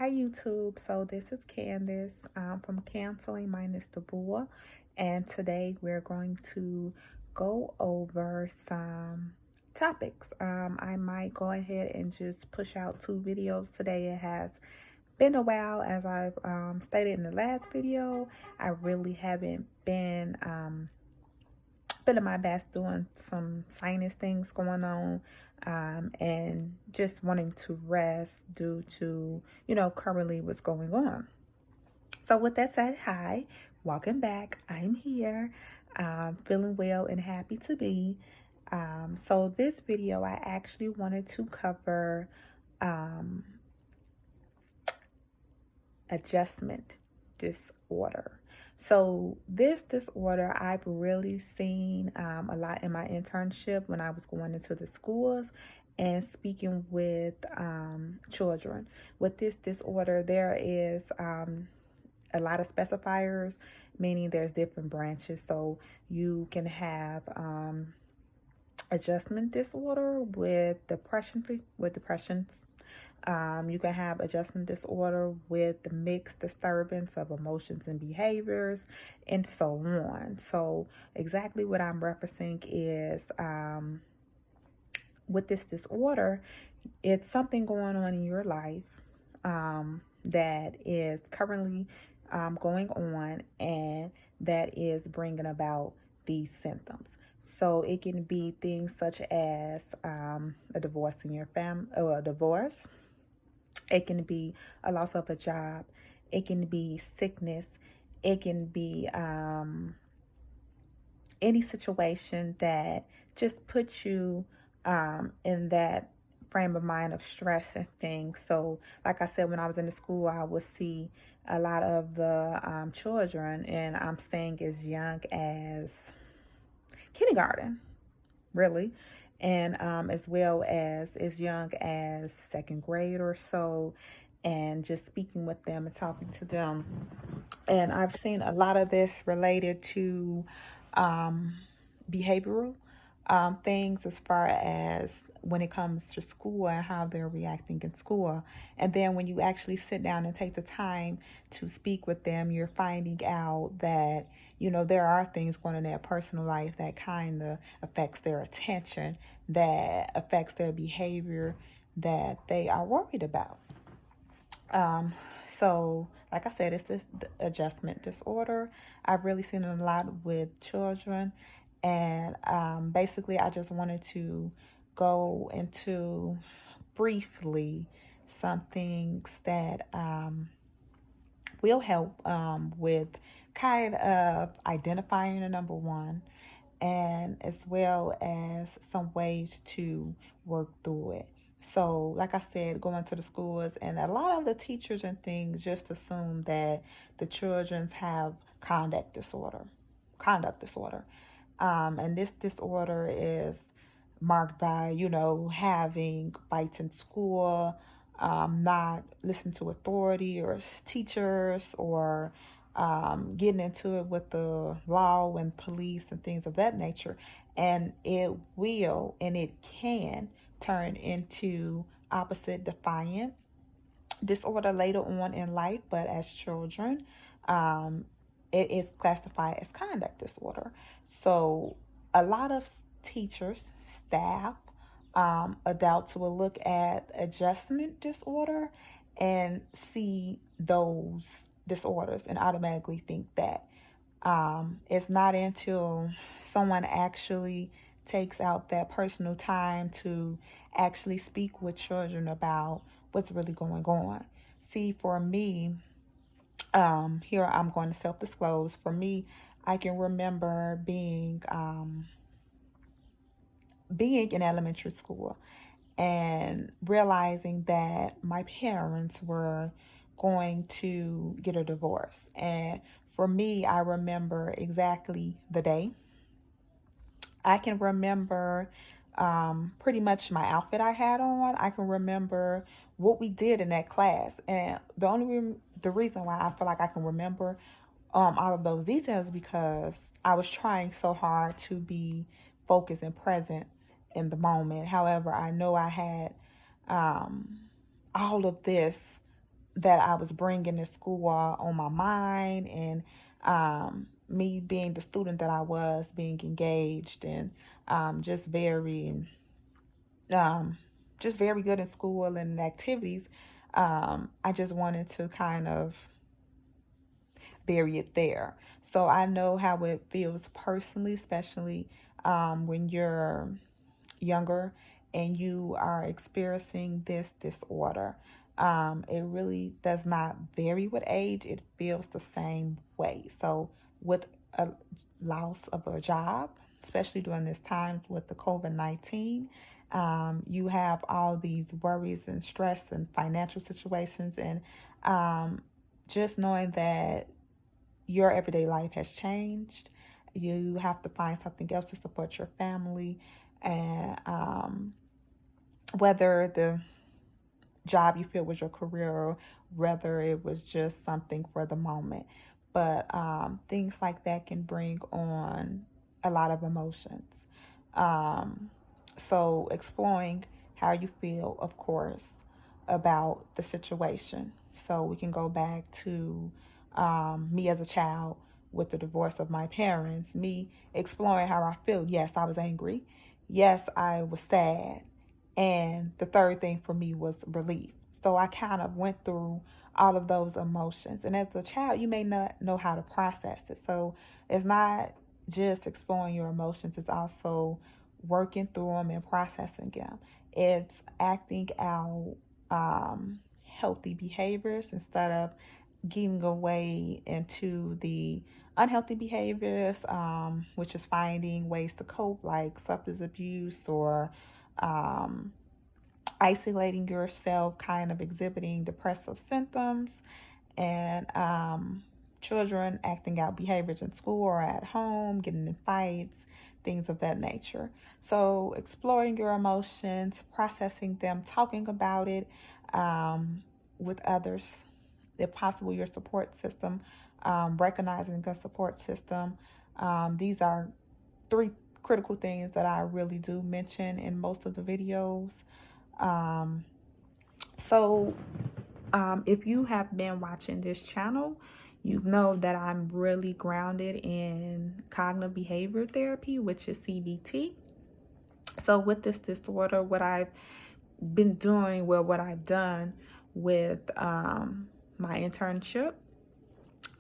Hi YouTube. So this is Candace from Canceling Minus the Bull, and today we're going to go over some topics. I might go ahead and just push out 2 videos today. It has been a while, as I've stated in the last video. I really haven't been feeling my best, doing some sinus things going on, and just wanting to rest due to, currently what's going on. So with that said, hi, welcome back. I'm here, feeling well and happy to be. So this video, I actually wanted to cover um, adjustment disorder. So this disorder I've really seen a lot in my internship when I was going into the schools and speaking with children. With this disorder, there is a lot of specifiers, meaning there's different branches. So you can have adjustment disorder with depressions. You can have adjustment disorder with the mixed disturbance of emotions and behaviors, and so on. So exactly what I'm referencing is with this disorder, it's something going on in your life that is currently going on, and that is bringing about these symptoms. So it can be things such as a divorce in your family, or a divorce. It can be a loss of a job. It can be sickness. It can be any situation that just puts you in that frame of mind of stress and things. So, like I said, when I was in the school, I would see a lot of the children, and I'm saying as young as kindergarten, really, and as well as young as second grade or so, and just speaking with them and talking to them. And I've seen a lot of this related to behavioral things, as far as when it comes to school and how they're reacting in school. And then when you actually sit down and take the time to speak with them, you're finding out that, there are things going on in their personal life that kind of affects their attention, that affects their behavior, that they are worried about. So, like I said, it's this adjustment disorder. I've really seen it a lot with children. And basically, I just wanted to go into briefly some things that will help with kind of identifying the number one, and as well as some ways to work through it. So, like I said, going to the schools, and a lot of the teachers and things just assume that the children's have conduct disorder. And this disorder is marked by, having fights in school, not listening to authority or teachers, or getting into it with the law and police and things of that nature. And it will, and it can turn into opposite defiant disorder later on in life, but as children, it is classified as conduct disorder. So a lot of teachers, staff, adults will look at adjustment disorder and see those disorders and automatically think that. It's not until someone actually takes out that personal time to actually speak with children about what's really going on. See, for me, here I'm going to self-disclose. For me, I can remember being in elementary school and realizing that my parents were going to get a divorce. And for me, I remember exactly the day. I can remember pretty much my outfit I had on. I can remember what we did in that class. And the reason why I feel like I can remember all of those details, because I was trying so hard to be focused and present in the moment. However, I know I had all of this that I was bringing to school on my mind, and me being the student that I was, being engaged and just um, very good in school and activities. I just wanted to kind of bury it there. So I know how it feels personally, especially when you're younger and you are experiencing this disorder. It really does not vary with age, it feels the same way. So, with a loss of a job, especially during this time with the COVID-19, you have all these worries and stress and financial situations, and um, just knowing that your everyday life has changed. You have to find something else to support your family, and whether the job you feel was your career or whether it was just something for the moment. But things like that can bring on a lot of emotions. Um, so, exploring how you feel, of course, about the situation. So, we can go back to me as a child with the divorce of my parents, me exploring how I feel. Yes, I was angry. Yes, I was sad. And the third thing for me was relief. So I kind of went through all of those emotions. And as a child, you may not know how to process it. So it's not just exploring your emotions, it's also working through them and processing them. It's acting out healthy behaviors instead of getting away into the unhealthy behaviors, which is finding ways to cope, like substance abuse or um, isolating yourself, kind of exhibiting depressive symptoms, and children acting out behaviors in school or at home, getting in fights, things of that nature. So, exploring your emotions, processing them, talking about it with others, if possible, your support system, recognizing your support system. These are three critical things that I really do mention in most of the videos. Um, so, if you have been watching this channel, you know that I'm really grounded in cognitive behavior therapy, which is CBT. So, with this disorder, what I've been doing, well, what I've done with my internship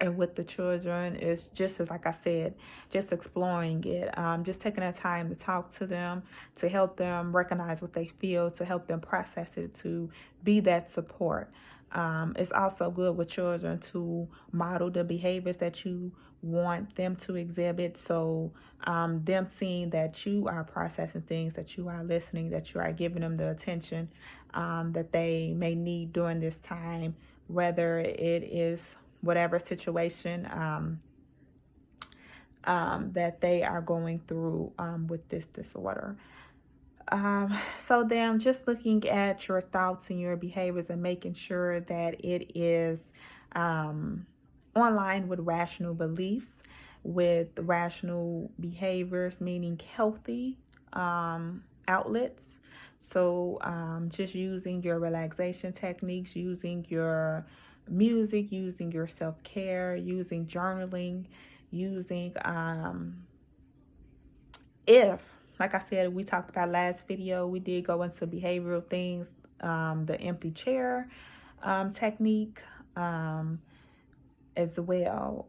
and with the children is just as, like I said, just exploring it, just taking the time to talk to them, to help them recognize what they feel, to help them process it, to be that support. It's also good with children to model the behaviors that you want them to exhibit. So them seeing that you are processing things, that you are listening, that you are giving them the attention that they may need during this time, whether it is whatever situation that they are going through with this disorder. So then just looking at your thoughts and your behaviors and making sure that it is online with rational beliefs, with rational behaviors, meaning healthy outlets. So just using your relaxation techniques, using your music, using your self-care, using journaling, using if, like I said, we talked about last video, we did go into behavioral things, the empty chair technique as well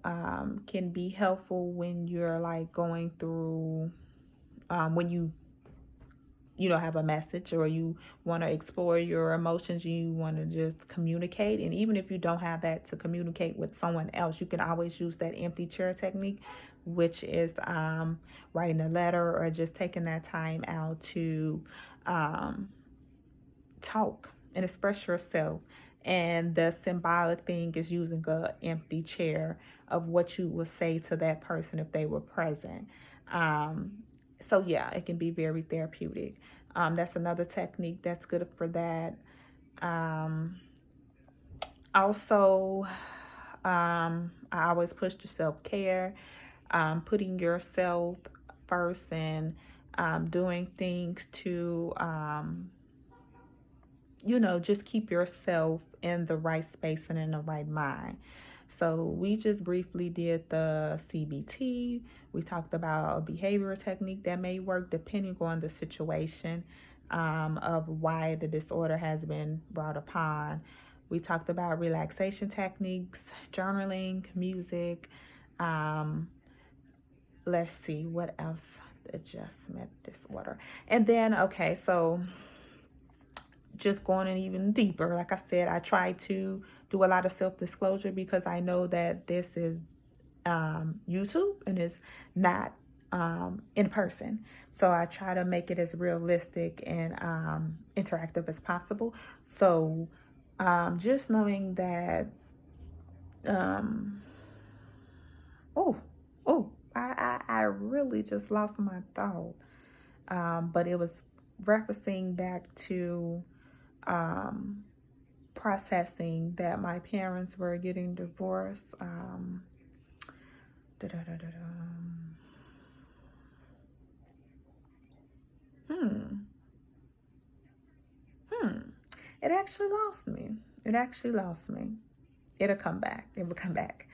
can be helpful when you're like going through, when you don't have a message or you want to explore your emotions, you want to just communicate. And even if you don't have that to communicate with someone else, you can always use that empty chair technique, which is writing a letter or just taking that time out to talk and express yourself. And the symbolic thing is using a empty chair of what you would say to that person if they were present. So yeah, it can be very therapeutic. That's another technique that's good for that. Also, I always push the self-care, putting yourself first and doing things to just keep yourself in the right space and in the right mind. So we just briefly did the CBT. We talked about a behavioral technique that may work depending on the situation of why the disorder has been brought upon. We talked about relaxation techniques, journaling, music. Um, let's see what else. Adjustment disorder. And then, okay, so just going in even deeper, like I said, I try to do a lot of self-disclosure because I know that this is YouTube and it's not in person. So I try to make it as realistic and interactive as possible. So just knowing that, oh, I really just lost my thought. But it was referencing back to processing that my parents were getting divorced. Da, da, da, da, da. It actually lost me. It actually lost me. It'll come back. It will come back.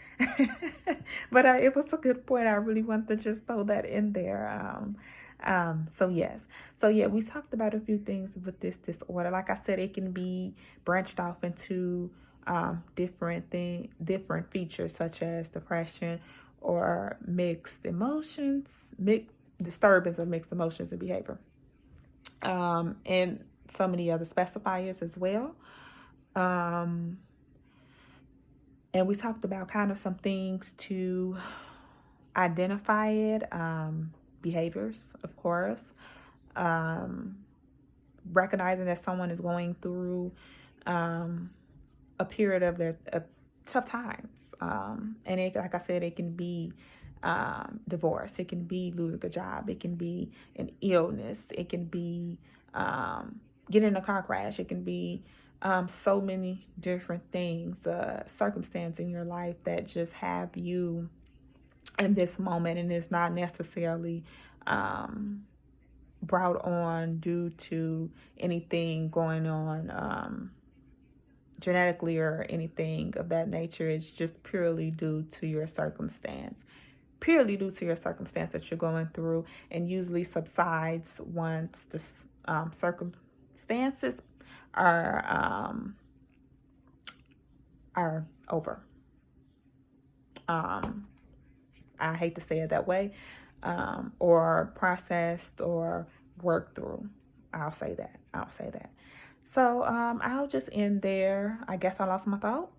But it was a good point. I really want to just throw that in there. So yes. So yeah, we talked about a few things with this disorder. Like I said, it can be branched off into different features such as depression or mixed emotions, disturbance of mixed emotions and behavior, and so many other specifiers as well. And we talked about kind of some things to identify it, behaviors, of course, recognizing that someone is going through a period of their tough times. And it, like I said, it can be divorce, it can be losing a job, it can be an illness, it can be getting in a car crash, it can be so many different things, circumstance in your life that just have you in this moment, and it's not necessarily brought on due to anything going on genetically or anything of that nature. It's just purely due to your circumstance. Purely due to your circumstance that you're going through, and usually subsides once the circumstances are over. I hate to say it that way, or processed or worked through. I'll say that. So I'll just end there. I guess I lost my thought.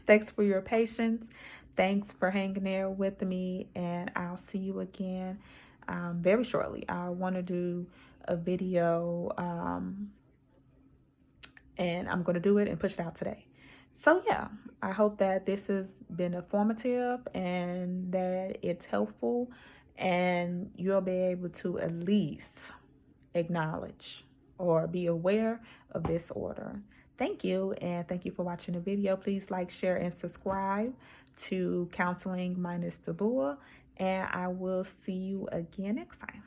Thanks for your patience. Thanks for hanging there with me, and I'll see you again very shortly. I want to do a video, and I'm going to do it and push it out today. So yeah, I hope that this has been informative and that it's helpful, and you'll be able to at least acknowledge or be aware of this order. Thank you, and thank you for watching the video. Please like, share, and subscribe to Counseling Minus Delua, and I will see you again next time.